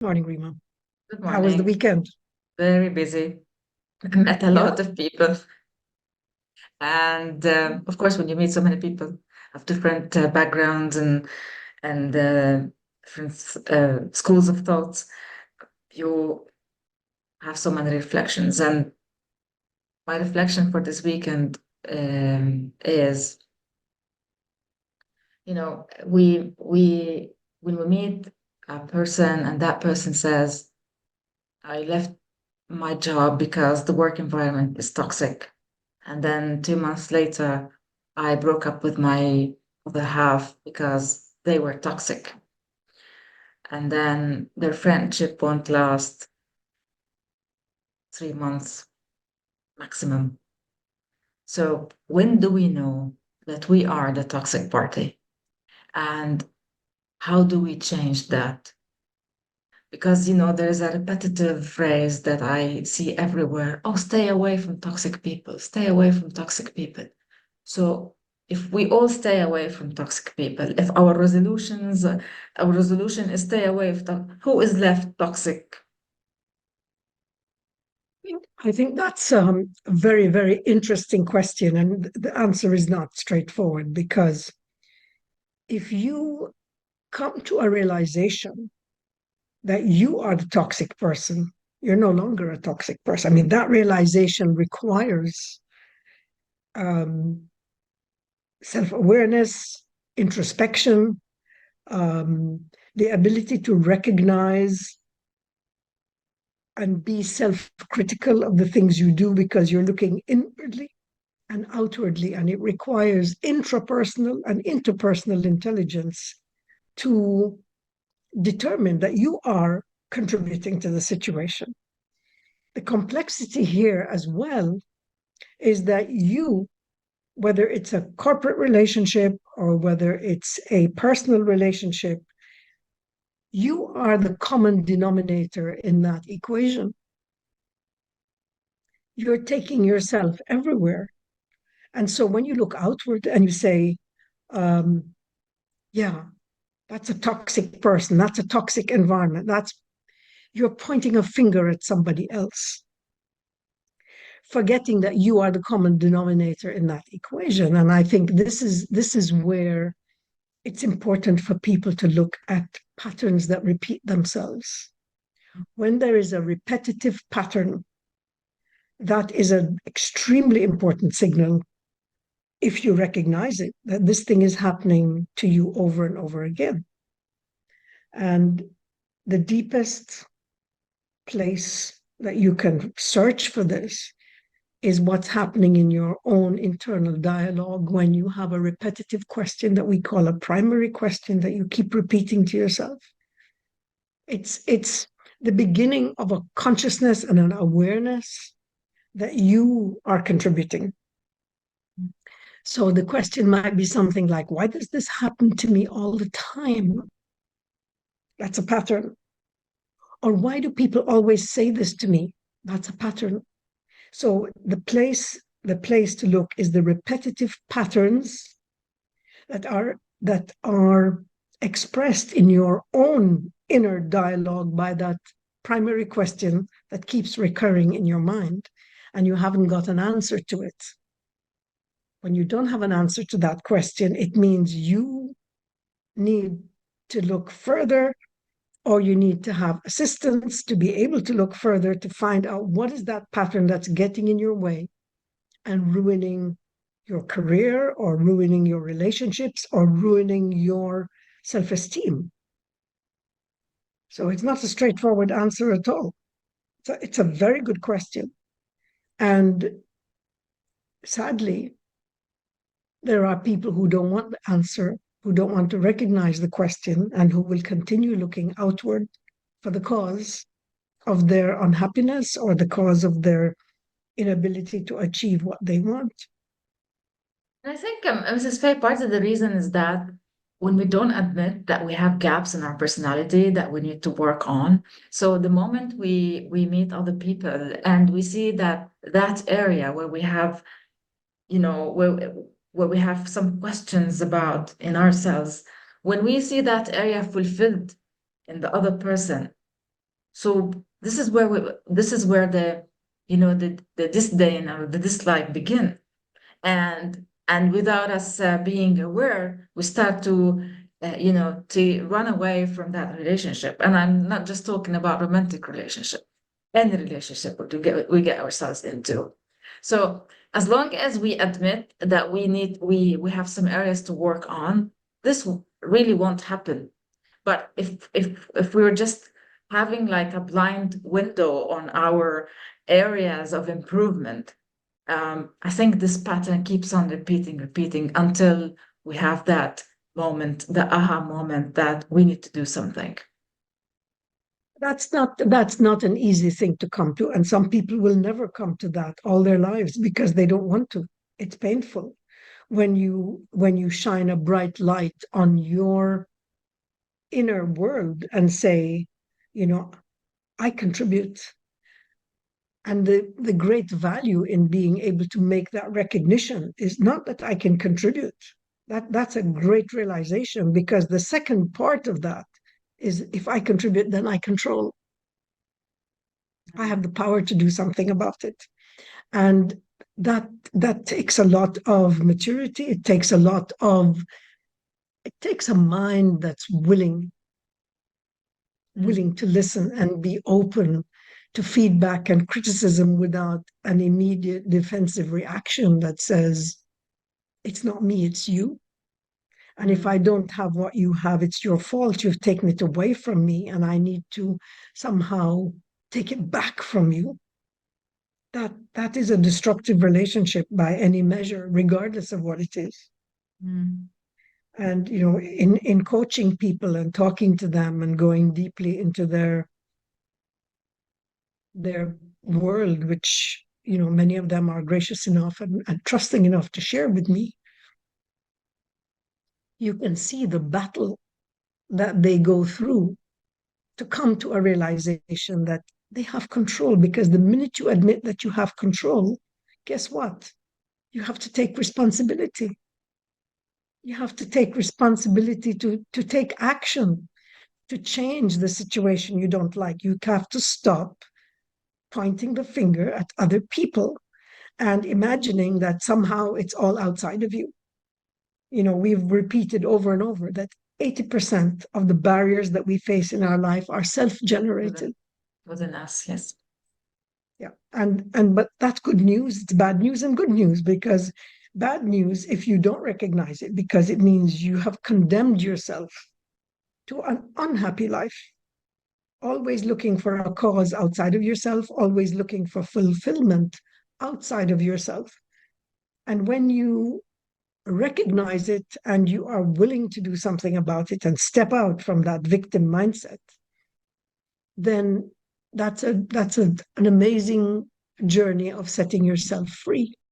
Morning, Rima. Good How was the morning. weekend? Very busy. I met a Yeah, lot of people. And of course, when you meet so many people of different backgrounds and different schools of thoughts, you have so many reflections. And my reflection for this weekend is, we when we meet a person and that person says, I left my job because the work environment is toxic. And then 2 months later, I broke up with my other half because they were toxic. And then their friendship won't last 3 months maximum. So when do we know that we are the toxic party? And how do we change that? Because, there's a repetitive phrase that I see everywhere. Oh, stay away from toxic people, stay away from toxic people. So if we all stay away from toxic people, if our resolution is stay away from, who is left toxic? I think that's a very, very interesting question. And the answer is not straightforward because if you come to a realization that you are the toxic person, you're no longer a toxic person. I mean, that realization requires um, self awareness, introspection, um, the ability to recognize and be self critical of the things you do because you're looking inwardly and outwardly, and it requires intrapersonal and interpersonal intelligence to determine that you are contributing to the situation. The complexity here as well is that you, whether it's a corporate relationship or whether it's a personal relationship, you are the common denominator in that equation. You're taking yourself everywhere. And so when you look outward and you say, um, yeah, that's a toxic person, that's a toxic environment, that's you're pointing a finger at somebody else, forgetting that you are the common denominator in that equation. And I think this is where it's important for people to look at patterns that repeat themselves. When there is a repetitive pattern, that is an extremely important signal if you recognize it, that this thing is happening to you over and over again. And the deepest place that you can search for this is what's happening in your own internal dialogue when you have a repetitive question that we call a primary question that you keep repeating to yourself. It's the beginning of a consciousness and an awareness that you are contributing. So the question might be something like, why does this happen to me all the time? That's a pattern. Or why do people always say this to me? That's a pattern. So the place to look is the repetitive patterns that are expressed in your own inner dialogue by that primary question that keeps recurring in your mind, and you haven't got an answer to it. When you don't have an answer to that question, it means you need to look further, or you need to have assistance to be able to look further to find out what is that pattern that's getting in your way and ruining your career or ruining your relationships or ruining your self-esteem. So it's not a straightforward answer at all. It's a very good question. And sadly, there are people who don't want the answer, who don't want to recognize the question, and who will continue looking outward for the cause of their unhappiness or the cause of their inability to achieve what they want. And I think, Mrs. Faye, part of the reason is that when we don't admit that we have gaps in our personality that we need to work on, so the moment we meet other people and we see that area where we have, where we have some questions about in ourselves, when we see that area fulfilled in the other person, So this is where the, you know, the disdain or the dislike begin. And without us being aware, we start to, you know, to run away from that relationship. And I'm not just talking about romantic relationship, any relationship we get ourselves into. So as long as we admit that we have some areas to work on, this really won't happen. But if we're just having like a blind window on our areas of improvement, I think this pattern keeps on repeating until we have that moment, the aha moment that we need to do something. That's not an easy thing to come to, and some people will never come to that all their lives because they don't want to. It's painful when you shine a bright light on your inner world and say, you know, I contribute. And the great value in being able to make that recognition is not that I can contribute. That's a great realization, because the second part of that is, if I contribute, then I control. I have the power to do something about it. And that takes a lot of maturity. It takes a mind that's willing to listen and be open to feedback and criticism without an immediate defensive reaction that says, it's not me, it's you. And if I don't have what you have, it's your fault. You've taken it away from me, and I need to somehow take it back from you. That is a destructive relationship by any measure, regardless of what it is. Mm. And in coaching people and talking to them and going deeply into their world, which many of them are gracious enough and trusting enough to share with me, you can see the battle that they go through to come to a realization that they have control. Because the minute you admit that you have control, guess what? You have to take responsibility. You have to take responsibility to take action, to change the situation you don't like. You have to stop pointing the finger at other people and imagining that somehow it's all outside of you. We've repeated over and over that 80% of the barriers that we face in our life are self-generated. Within us, yes. Yeah. But that's good news. It's bad news and good news, because bad news if you don't recognize it, because it means you have condemned yourself to an unhappy life, always looking for a cause outside of yourself, always looking for fulfillment outside of yourself. And when you recognize it and you are willing to do something about it and step out from that victim mindset, then that's an amazing journey of setting yourself free.